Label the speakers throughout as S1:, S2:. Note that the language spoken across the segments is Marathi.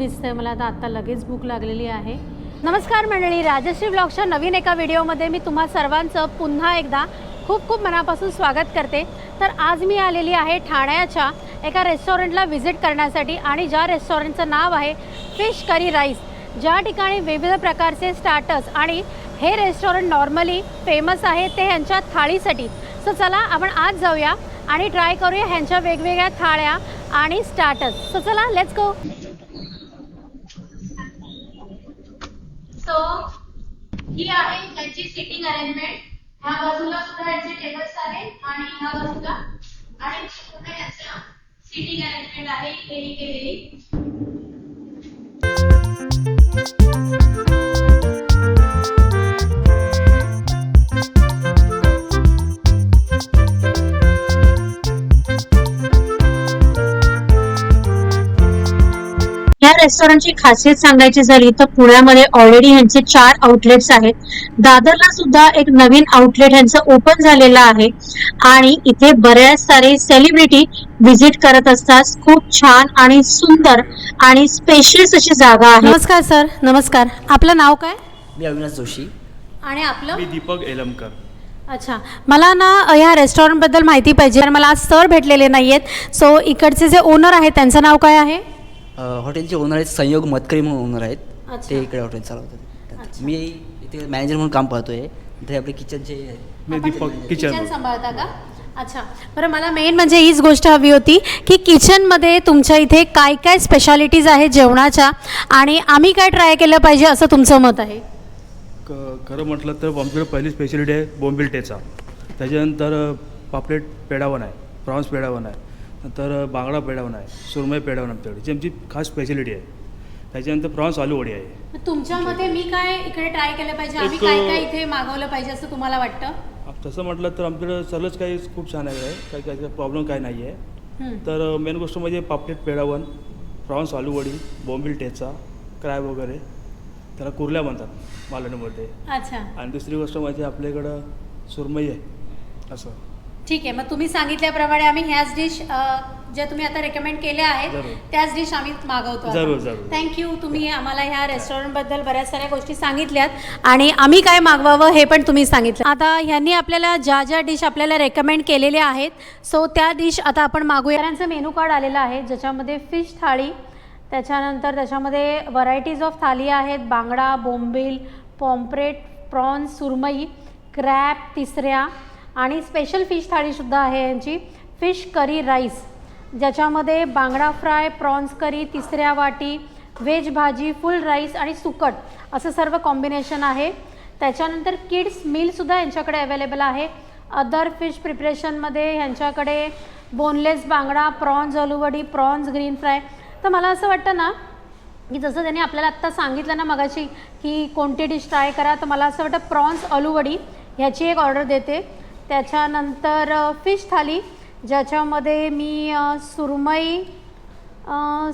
S1: दिसतंय मला आता लगेच भूक लागलेली आहे। नमस्कार मंडळी, राजश्री ब्लॉगच्या नवीन एका व्हिडिओमध्ये मी तुम्हा सर्वांचं पुन्हा एकदा खूप खूप मनापासून स्वागत करते। तर आज मी आलेली आहे ठाण्याच्या एका रेस्टॉरंटला व्हिजिट करण्यासाठी आणि ज्या रेस्टॉरंटचं नाव आहे फिश करी राईस, ज्या ठिकाणी विविध प्रकारचे स्टार्टर्स आणि हे रेस्टॉरंट नॉर्मली फेमस आहे ते ह्यांच्या थाळीसाठी। सो चला आपण आज जाऊया आणि ट्राय करूया ह्यांच्या वेगवेगळ्या थाळ्या आणि स्टार्टर्स। सो चला लेट्स गो। सो ही आहे त्यांची सिटिंग अरेंजमेंट। ह्या बाजूला सुद्धा यांचे टेबल्स आहेत आणि ह्या बाजूला आणि पुन्हा यांचा सिटिंग अरेंजमेंट आहे केली केलेली। या रेस्टॉरंटची खासियत सांगायची झाली तर पुण्यामध्ये ऑलरेडी ह्यांचे 4 आउटलेट्स आहेत। दादरला सुद्धा एक नवीन आउटलेट ह्यांचं ओपन झालेलं आहे आणि इथे बऱ्याच सारे सेलिब्रिटी व्हिजिट करत असतात। खूप छान आणि सुंदर आणि स्पेशियस अशी जागा आहे। नमस्कार सर। नमस्कार, आपलं नाव काय?
S2: मी अविनाश जोशी।
S1: आणि आपलं?
S3: मी दीपक एलमकर।
S1: अच्छा, मला ना ह्या रेस्टॉरंटबद्दल माहिती पाहिजे कारण मला आज सर भेटलेले नाही आहेत। सो इकडचे जे ओनर आहेत त्यांचं नाव काय आहे?
S2: हॉटेलचे ओनर आहेत संयोग मतकरी म्हणून ओनर आहेत।
S1: अच्छा।
S2: ते इकडे हॉटेल चालवतात। मी इथे मॅनेजर म्हणून काम पाहतोय। इथे आपले किचनचे
S3: मी दीपक
S1: किचन सांभाळता का? अच्छा, बरं, मला मेन म्हणजे हीच गोष्ट हवी होती की किचनमध्ये तुमच्या इथे काय काय स्पेशालिटीज आहेत जेवणाच्या आणि आम्ही काय ट्राय केलं पाहिजे असं तुमचं मत आहे?
S3: खरं म्हटलं तर आमच्याकडे पहिली स्पेशालिटी आहे बोंबील ठेचा, त्याच्यानंतर पापलेट पेडावण आहे, प्रॉन्स पेडावण आहे, नंतर बांगडा पेडावण आहे, सुरमई पेडावण आमच्याकडे जी आमची खास स्पेशालिटी आहे। त्याच्यानंतर प्रॉन्स आलू वडी आहे।
S1: तुमच्या मते मी काय इकडे ट्राय केलं पाहिजे, आम्ही काय काय इथे मागवलं पाहिजे असं तुम्हाला वाटतं?
S3: तसं म्हटलं तर आमच्याकडे सर्वच काही खूप छान आहे, काही काही प्रॉब्लेम काही नाही आहे। तर मेन गोष्ट म्हणजे पापलेट पेडावण, प्रॉन्स आलू वडी, बोंबील ठेचा, क्रॅब वगैरे, त्याला कुर्ल्या म्हणतात मालवणीमध्ये।
S1: अच्छा, आणि
S3: दुसरी गोष्ट म्हणजे आपल्याकडं सुरमई आहे असं।
S1: ठीक आहे, मग तुम्ही सांगितल्याप्रमाणे आम्ही ह्याच डिश ज्या तुम्ही आता रेकमेंड केल्या आहेत त्याच डिश आम्ही मागवतो।
S3: जरूर जरूर,
S1: थँक्यू। तुम्ही आम्हाला ह्या रेस्टॉरंटबद्दल बऱ्याच साऱ्या गोष्टी सांगितल्यात आणि आम्ही काय मागवावं हे पण तुम्ही सांगितलं। आता ह्यांनी आपल्याला ज्या ज्या डिश आपल्याला रेकमेंड केलेल्या आहेत सो त्या डिश आता आपण मागूया। त्यांचं मेनू कार्ड आलेलं आहे ज्याच्यामध्ये फिश थाळी, त्याच्यानंतर त्याच्यामध्ये व्हरायटीज ऑफ थाली आहेत, बांगडा, बोंबील, पॉम्प्रेट, प्रॉन्स, सुरमई, क्रॅब तिसऱ्या आणि स्पेशल फिश थाळीसुद्धा आहे यांची फिश करी राईस, ज्याच्यामध्ये बांगडा फ्राय, प्रॉन्स करी, तिसऱ्या वाटी, व्हेज भाजी, फुल राईस आणि सुकट असं सर्व कॉम्बिनेशन आहे। त्याच्यानंतर किड्स मीलसुद्धा यांच्याकडे अवेलेबल आहे। अदर फिश प्रिपरेशनमध्ये यांच्याकडे बोनलेस बांगडा, prawns aloo vadi, prawns green fry. तर मला असं वाटतं ना की जसं त्यांनी आपल्याला आत्ता सांगितलं ना मगाशी की कोणती डिश ट्राय करा, तर मला असं वाटतं प्रॉन्स आलूवडी ह्याची एक ऑर्डर देते। त्याच्यानंतर फिश थाली ज्याच्यामध्ये मी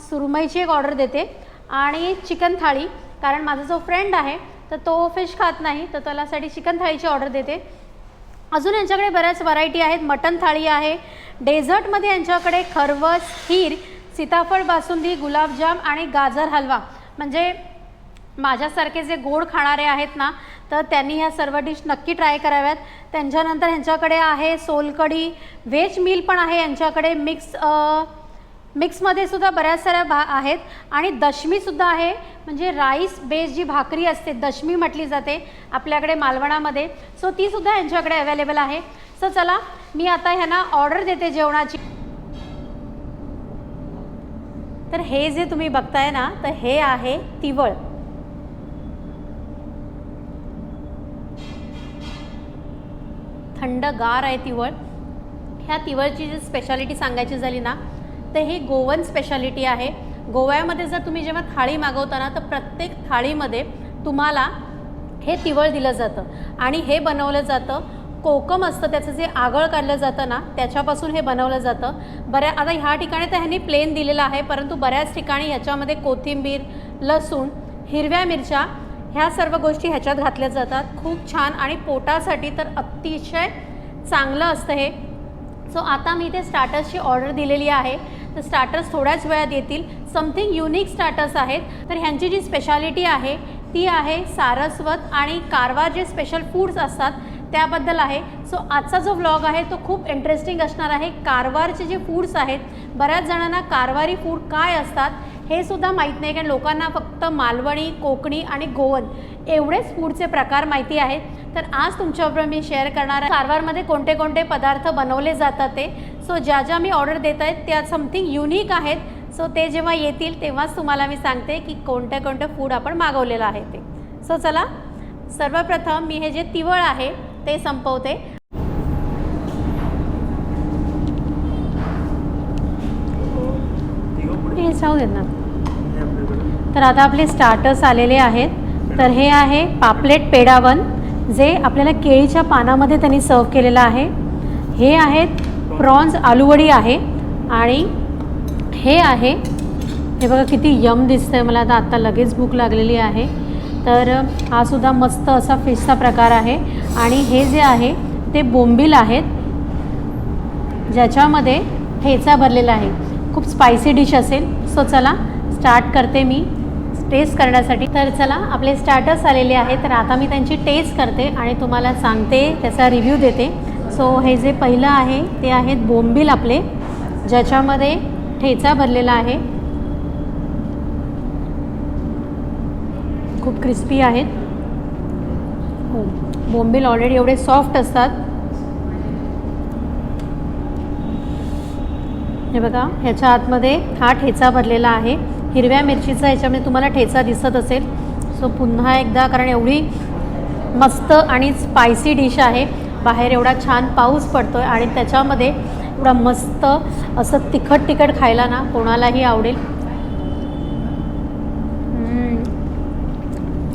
S1: सुरमईची एक ऑर्डर देते आणि चिकन थाळी, कारण माझा जो फ्रेंड आहे तर तो फिश खात नाही तर त्यालासाठी चिकन थाळीची ऑर्डर देते। अजून यांच्याकडे बऱ्याच व्हरायटी आहेत। मटन थाळी आहे। डेझर्टमध्ये यांच्याकडे खरवस, खीर, सीताफळ बासुंदी, गुलाबजाम आणि गाजर हलवा, म्हणजे माझ्यासारखे जे गोड खाणारे आहेत ना तर त्यांनी ह्या सर्व डिश नक्की ट्राय कराव्यात। त्यांच्यानंतर ह्यांच्याकडे आहे सोलकढी, व्हेज मील पण आहे यांच्याकडे, मिक्समध्ये सुद्धा बऱ्याच साऱ्या आहेत आणि दशमीसुद्धा आहे, म्हणजे राईस बेस जी भाकरी असते दशमी म्हटली जाते आपल्याकडे मालवणामध्ये, सो तीसुद्धा यांच्याकडे अवेलेबल आहे। सो चला मी आता ह्यांना ऑर्डर देते जेवणाची। तर हे जे तुम्ही बघताय ना तर हे आहे तिवळ। थंडगार आहे तिवळ। ह्या तिवळची जी स्पेशालिटी सांगायची झाली ना तर ही गोवन स्पेशालिटी आहे। गोव्यामध्ये जर तुम्ही जेव्हा थाळी मागवता ना तर प्रत्येक थाळीमध्ये तुम्हाला हे तिवळ दिलं जातं आणि हे बनवलं जातं, कोकम असतं त्याचं जे आगळ काढलं जातं ना त्याच्यापासून हे बनवलं जातं। आता ह्या ठिकाणी तर ह्यांनी प्लेन दिलेलं आहे, परंतु बऱ्याच ठिकाणी ह्याच्यामध्ये कोथिंबीर, लसूण, हिरव्या मिरच्या ह्या सर्व गोष्टी ह्याच्यात घातल्या जातात। खूप छान आणि पोटासाठी तर अतिशय चांगलं असतं हे। सो आता मी इथे स्टार्टर्सची ऑर्डर दिलेली आहे। तर स्टार्टर्स थोड्याच वेळात येतील. समथिंग युनिक स्टार्टर्स आहेत. तर ह्यांची जी स्पेशालिटी आहे ती आहे सारस्वत आणि कारवार जे स्पेशल फूड्स असतात त्याबद्दल आहे. सो आजचा जो व्लॉग आहे तो खूप इंटरेस्टिंग असणार आहे. कारवारचे जे फूड्स आहेत, बऱ्याच जणांना कारवारी फूड काय असतात हे सुद्धा माहीत नाही, कारण लोकांना फक्त मालवणी, कोकणी आणि गोवन एवढेच फूडचे प्रकार माहिती आहेत. तर आज तुमच्याबरोबर मी शेअर करणार आहे कारवारमध्ये कोणते कोणते पदार्थ बनवले जातात ते. सो ज्या ज्या मी ऑर्डर देत आहेत त्या समथिंग युनिक आहेत. सो ते जेव्हा येतील तेव्हाच तुम्हाला मी सांगते की कोणत्या कोणत्या फूड आपण मागवलेलं आहे ते. सो चला, सर्वप्रथम मी हे जे तिवळ आहे ते संपवते. हे जाऊ देत ना. तर आता आपले स्टार्टर्स आलेले आहेत. तर हे आहे पापलेट पेडावन, जे आपल्याला केळीच्या पानामध्ये त्यांनी सर्व केलेलं आहे. हे आहेत प्रॉन्स आलूवडी आहे. आणि हे आहे, हे बघा किती यम दिसतंय मला. आता लगेच भूक लागलेली आहे. तर हा सुद्धा मस्त असा फिशचा प्रकार आहे. आणि हे जे आहे ते बोंबील आहेत, ज्याच्यामध्ये ठेचा भरलेला आहे. खूप स्पायसी डिश असेल. सो चला स्टार्ट करते मी टेस्ट करण्यासाठी. तर चला, आपले स्टार्टर्स आलेले आहेत. तर आता मी त्यांची टेस्ट करते आणि तुम्हाला सांगते, त्याचा रिव्ह्यू देते. सो हे जे पहिलं आहे ते आहेत बोंबील आपले, ज्याच्यामध्ये ठेचा भरलेला आहे. खूप क्रिस्पी आहेत. हो, बोंबील ऑलरेडी एवढे सॉफ्ट असतात. हे बघा, ह्याच्या आतमध्ये हा ठेचा भरलेला आहे. हिरव्या मिरचीचा ह्याच्यामध्ये तुम्हाला ठेचा दिसत असेल. सो पुन्हा एकदा, कारण एवढी मस्त आणि स्पायसी डिश आहे. बाहेर एवढा छान पाऊस पडतो आहे आणि त्याच्यामध्ये एवढा मस्त असं तिखट तिखट खायला ना कोणालाही आवडेल.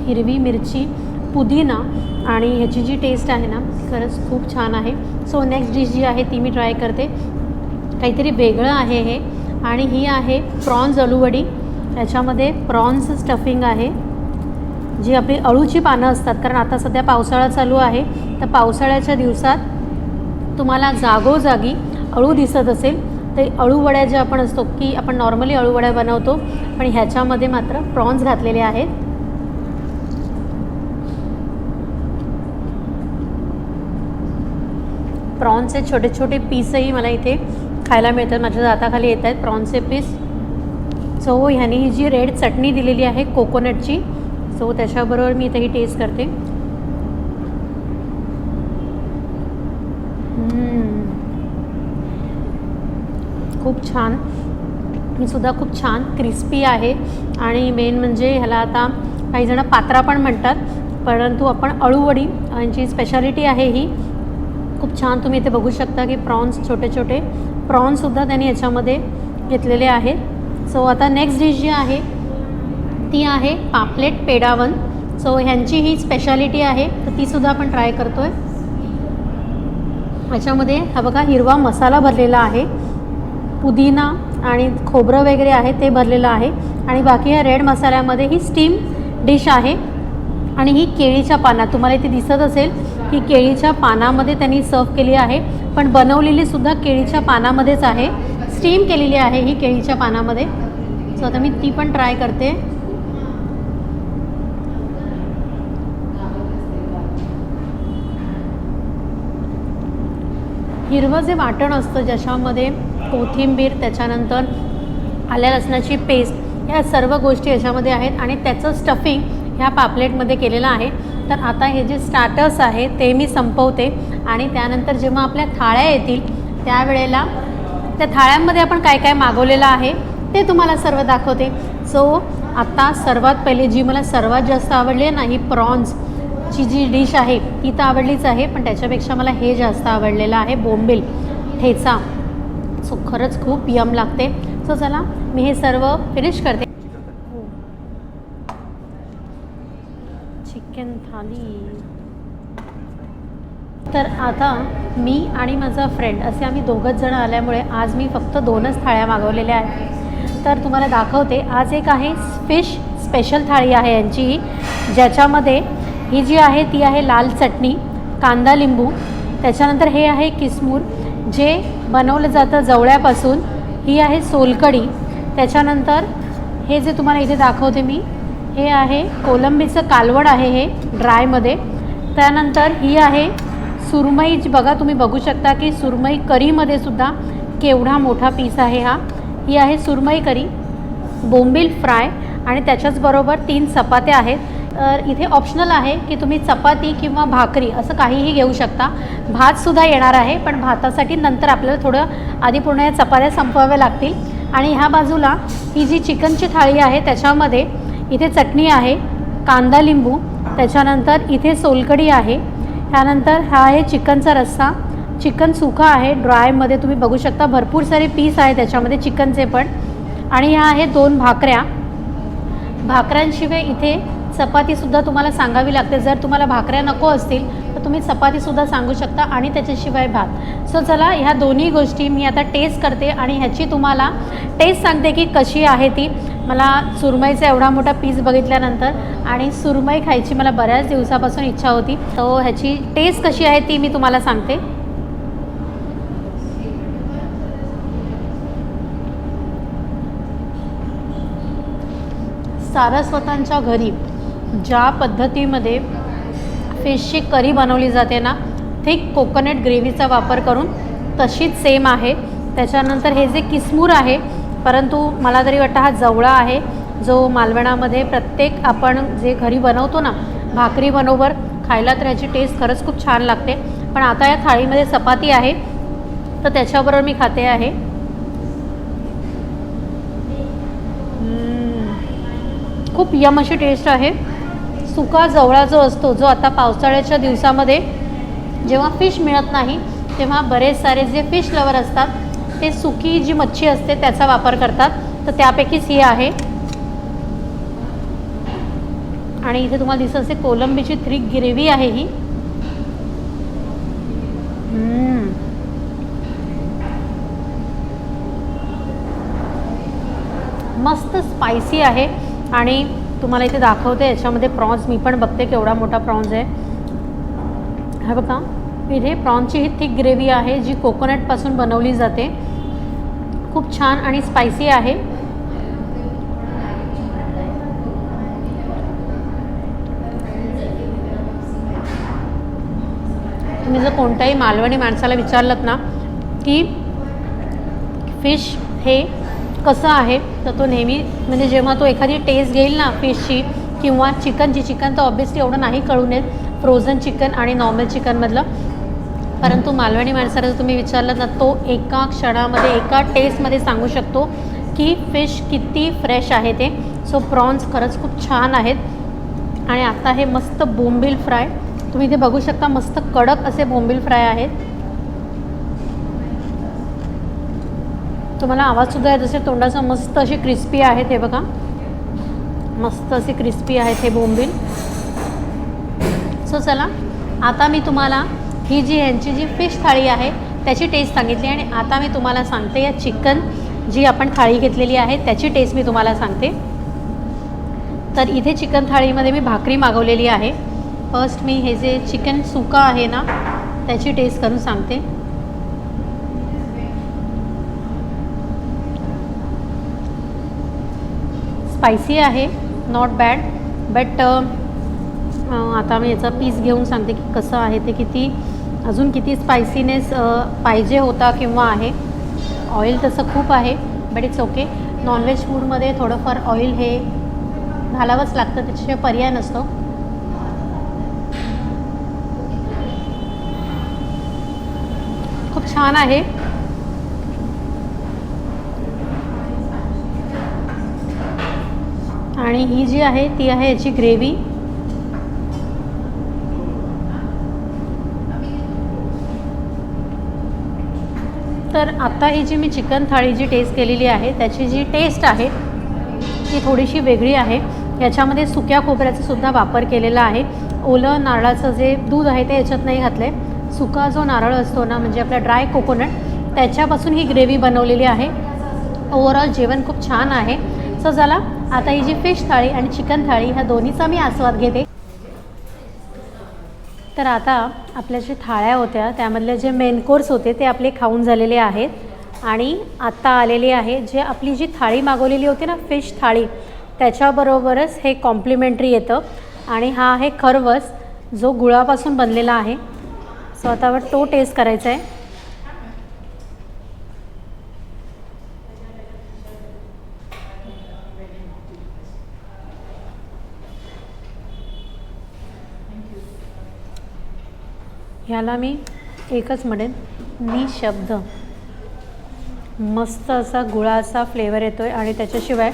S1: हिरवी मिरची, पुदिना आणि ह्याची जी टेस्ट आहे ना खरंच खूप छान आहे. सो नेक्स्ट डिश जी आहे ती मी ट्राय करते. काहीतरी वेगळं आहे हे. आणि ही आहे प्रॉन्स आलूवडी. याच्यामध्ये प्रॉन्स स्टफिंग आहे, जी आपली अळूची पानं असतात. कारण आता सध्या पावसाळा चालू आहे, तर पावसाळ्याच्या दिवसात तुम्हाला जागोजागी अळू दिसत असेल. तर अळूवड्या ज्या आपण असतो की आपण नॉर्मली अळूवड्या बनवतो, पण ह्याच्यामध्ये मात्र प्रॉन्स घातलेले आहेत. प्रॉन्सचे छोटे छोटे पीसही मला इथे खायला मिळतात. माझ्या दाताखाली येत आहेत प्रॉन्सचे पीस. सो ह्याने ही जी रेड चटणी दिलेली आहे कोकोनटची, सो त्याच्याबरोबर मी इथे ही टेस्ट करते. खूप छान. ही सुद्धा खूप छान क्रिस्पी आहे. आणि मेन म्हणजे ह्याला आता काही जण पात्रा पण म्हणतात, परंतु आपण अळूवडी यांची स्पेशालिटी आहे ही. खूप छान तुम्ही इथे बघू शकता की प्रॉन्स, छोटे छोटे प्रॉन्ससुद्धा त्यांनी याच्यामध्ये घेतलेले आहेत. सो आता नेक्स्ट डिश जी आहे ती आहे पापलेट पेडावन. सो ह्यांची ही स्पेशालिटी आहे, तर तीसुद्धा आपण ट्राय करतो आहे. याच्यामध्ये हा बघा हिरवा मसाला भरलेला आहे, पुदिना आणि खोबरं वगैरे आहे ते भरलेलं आहे. आणि बाकी ह्या रेड मसाल्यामध्ये ही स्टीम डिश आहे. आणि ही केळीच्या पानात तुम्हाला इथे दिसत असेल की केळीच्या पानामध्ये त्यांनी सर्व केली आहे. पण बनवलेली सुद्धा केळीच्या पानामध्येच आहे, स्टीम केलेली आहे ही केळीच्या पानामध्ये. सो आता मी ती पण ट्राय करते. हिरवं जे वाटण असतं, ज्याच्यामध्ये कोथिंबीर, त्याच्यानंतर आल्या लसणाची पेस्ट, ह्या सर्व गोष्टी याच्यामध्ये आहेत. आणि त्याचं स्टफिंग ह्या पापलेटमध्ये केलेलं आहे. तर आता हे जे स्टार्टर्स आहे ते मी संपवते. आणि त्यानंतर जेव्हा आपल्या थाळ्या येतील त्यावेळेला त्या थाळ्यांमध्ये आपण काय काय मागवलेलं आहे ते तुम्हाला सर्व दाखवते. सो आता सर्वात पहिले जी मला सर्वात जास्त आवडली आहे ना, ही प्रॉन्सची जी डिश आहे ती तर आवडलीच आहे, पण त्याच्यापेक्षा मला हे जास्त आवडलेलं आहे, बोंबील ठेचा. सो खरंच खूप यम लागते. सो चला मी हे सर्व फिनिश करते. चिकन थाली. तर आता मी आणि माझा फ्रेंड असे आम्ही दोघंच जण आल्यामुळे आज मी फक्त 2च थाळ्या मागवलेल्या आहेत. तर तुम्हाला दाखवते. आज एक आहे फिश स्पेशल थाळी आहे यांची, ज्याच्यामध्ये ही जी आहे ती आहे लाल चटणी, कांदा लिंबू, त्याच्यानंतर हे आहे किसमूर, जे बनवलं जातं जवळ्यापासून. ही आहे सोलकढी, त्याच्यानंतर हे जे तुम्हाला इथे दाखवते मी हे आहे कोलंबीचं कालवण आहे हे ड्रायमध्ये. त्यानंतर ही आहे सुरमई, बघा तुम्ही बघू शकता की सुरमई करीमध्ये सुद्धा केवढा मोठा पीस आहे हा. ही आहे सुरमई करी, बोंबील फ्राय आणि त्याच्याचबरोबर 3 चपात्या आहेत. तर इथे ऑप्शनल आहे की तुम्ही चपाती किंवा भाकरी असं काहीही घेऊ शकता. भातसुद्धा येणार आहे, पण भातासाठी नंतर आपल्याला थोडं आधी पूर्ण या चपात्या संपवाव्या लागतील. आणि ह्या बाजूला ही जी चिकनची थाळी आहे त्याच्यामध्ये इथे चटणी आहे, कांदा लिंबू, त्याच्यानंतर इथे सोलकढी आहे, त्यानंतर हा आहे चिकनचा रस्सा, चिकन सुका आहे ड्रायमध्ये तुम्ही बघू शकता, भरपूर सारे पीस आहे त्याच्यामध्ये चिकनचे पण. आणि ह्या आहेत 2 भाकऱ्या. भाकऱ्यांशिवाय इथे चपातीसुद्धा तुम्हाला सांगावी लागते. जर तुम्हाला भाकऱ्या नको असतील तर तुम्ही चपातीसुद्धा सांगू शकता आणि त्याच्याशिवाय भात. सो चला ह्या दोन्ही गोष्टी मी आता टेस्ट करते आणि ह्याची तुम्हाला टेस्ट सांगते की कशी आहे ती. मला सुरमईचा एवढा मोठा पीस बघितल्यानंतर आणि सुरमई खायची मला बऱ्याच दिवसापासून इच्छा होती, तो ह्याची टेस्ट कशी आहे ती मी तुम्हाला सांगते. सारस्वतांच्या घरी ज्या पद्धतीमध्ये फिशची करी बनवली जाते ना, थिक कोकोनट ग्रेव्हीचा वापर करून तशीच सेम आहे. त्याच्यानंतर हे जे किसमूर आहे, परंतु मला तरी वाटतं हा जवळा आहे जो मालवणामध्ये प्रत्येक आपण जे घरी बनवतो ना भाकरी बरोबर खायला, तर याची टेस्ट खरंच खूप छान लागते. पण आता या थाळीमध्ये चपाती आहे तर त्याच्याबरोबर मी खाते आहे. खूप यम अशी टेस्ट आहे. सुका जवळा जो असतो, जो आता पावसाळ्याच्या दिवसामध्ये जेव्हा फिश मिळत नाही तेव्हा बरेच सारे जे फिश लवर असतात ते सुकी जी मच्छी असते त्याचा वापर करतात, तर त्यापैकीच ही आहे. आणि इथे तुम्हाला दिसत असेल कोलंबीची थिक ग्रेव्ही आहे ही. मस्त स्पायसी आहे. आणि तुम्हाला इथे दाखवते याच्यामध्ये प्रॉन्स, मी पण बघते केवढा मोठा प्रॉन्स आहे. हा बघा, इथे प्रॉन्सची ही थिक ग्रेव्ही आहे जी कोकोनटपासून बनवली जाते. खूप छान आणि स्पायसी आहे. तुम्ही जर कोणत्याही मालवणी माणसाला विचारलत ना की फिश हे कसं आहे, तर तो नेहमी म्हणजे जेव्हा तो एखादी टेस्ट घेईल ना फिशची किंवा चिकनची, चिकन तर ऑब्वियसली एवढं नाही कळून येत फ्रोझन चिकन आणि नॉर्मल चिकनमधलं, परंतु मालवणी माणसाला जर तुम्ही विचारलं ना तो एका क्षणामध्ये एका टेस्टमध्ये सांगू शकतो की फिश किती फ्रेश आहे ते. सो प्रॉन्स खरंच खूप छान आहेत. आणि आता हे मस्त बोंबील फ्राय तुम्ही इथे बघू शकता, मस्त कडक असे बोंबील फ्राय आहेत. तुम्हाला आवाजसुद्धा आहे जसे तोंडाचा, मस्त अशी क्रिस्पी आहेत. हे बघा मस्त असे क्रिस्पी आहेत हे बोंबील. सो चला आता मी तुम्हाला ही जी ह्यांची जी फिश थाळी आहे त्याची टेस्ट सांगितली आणि आता मी तुम्हाला सांगते या चिकन जी आपण थाळी घेतलेली आहे त्याची टेस्ट मी तुम्हाला सांगते. तर इथे चिकन थाळीमध्ये मी भाकरी मागवलेली आहे. फर्स्ट मी हे जे चिकन सुका आहे ना त्याची टेस्ट करून सांगते. स्पायसी आहे, नॉट बॅड, बट आता मी याचा पीस घेऊन सांगते की कसं आहे ते, किती अजून किती स्पायसीनेस पाहिजे होता किंवा आहे. ऑइल तसं खूप आहे बट इट्स ओके. नॉनव्हेज फूडमध्ये थोडंफार ऑइल हे घालावंच लागतं, त्याच्याशिवाय पर्याय नसतो. खूप छान आहे. आणि ही जी आहे ती आहे याची ग्रेव्ही. तर आता ही जी मी चिकन थाळी जी टेस्ट केलेली आहे त्याची जी टेस्ट आहे ती थोडीशी वेगळी आहे. याच्यामध्ये सुक्या खोबऱ्याचा सुद्धा वापर केलेला आहे. ओलं नारळाचं जे दूध आहे ते याच्यात नाही घातलं आहे. सुका जो नारळ असतो ना म्हणजे आपला ड्राय कोकोनट त्याच्यापासून ही ग्रेव्ही बनवलेली आहे. ओव्हरऑल जेवण खूप छान आहे. सो चला आता ही जी फिश थाळी आणि चिकन थाळी ह्या दोन्हीचा मी आस्वाद घेते. तर आता आपल्या जे थाळ्या होत्या त्यामधले जे मेन कोर्स होते ते आपले खाऊन झालेले आहेत. आणि आत्ता आलेली आहे जे आपली जी थाळी मागवलेली होती ना फिश थाळी त्याच्याबरोबरच हे कॉम्प्लिमेंटरी येतं. आणि हा आहे खरवस जो गुळापासून बनलेला आहे. सो आता तो टेस्ट करायचा आहे. ह्याला मी एकच म्हणेन निशब्द मस्त असा गुळाचा फ्लेवर येतो आहे आणि त्याच्याशिवाय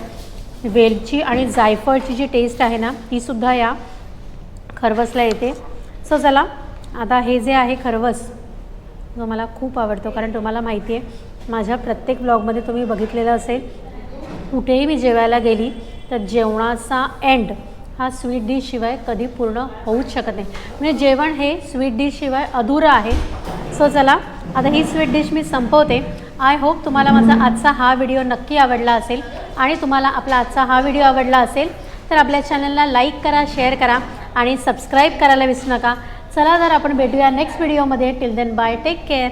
S1: वेलची आणि जायफळची जी टेस्ट आहे ना तीसुद्धा या खरवसला येते. सो चला आता हे जे आहे खरवस जो मला खूप आवडतो कारण तुम्हाला माहिती आहे माझ्या प्रत्येक ब्लॉगमध्ये तुम्ही बघितलेलं असेल कुठेही मी जेवायला गेली तर जेवणाचा एंड हा स्वीट डिशशिवाय कधी पूर्ण होऊच शकत नाही. म्हणजे जेवण हे स्वीट डिशशिवाय अधुरं आहे. सो चला आता ही स्वीट डिश मी संपवते. आय होप तुम्हाला माझा आजचा हा व्हिडिओ नक्की आवडला असेल आणि तुम्हाला आपला आजचा हा व्हिडिओ आवडला असेल तर आपल्या चॅनलला लाईक करा, शेअर करा आणि सबस्क्राईब करायला विसरू नका. चला तर आपण भेटूया नेक्स्ट व्हिडिओमध्ये. Till then bye, take care.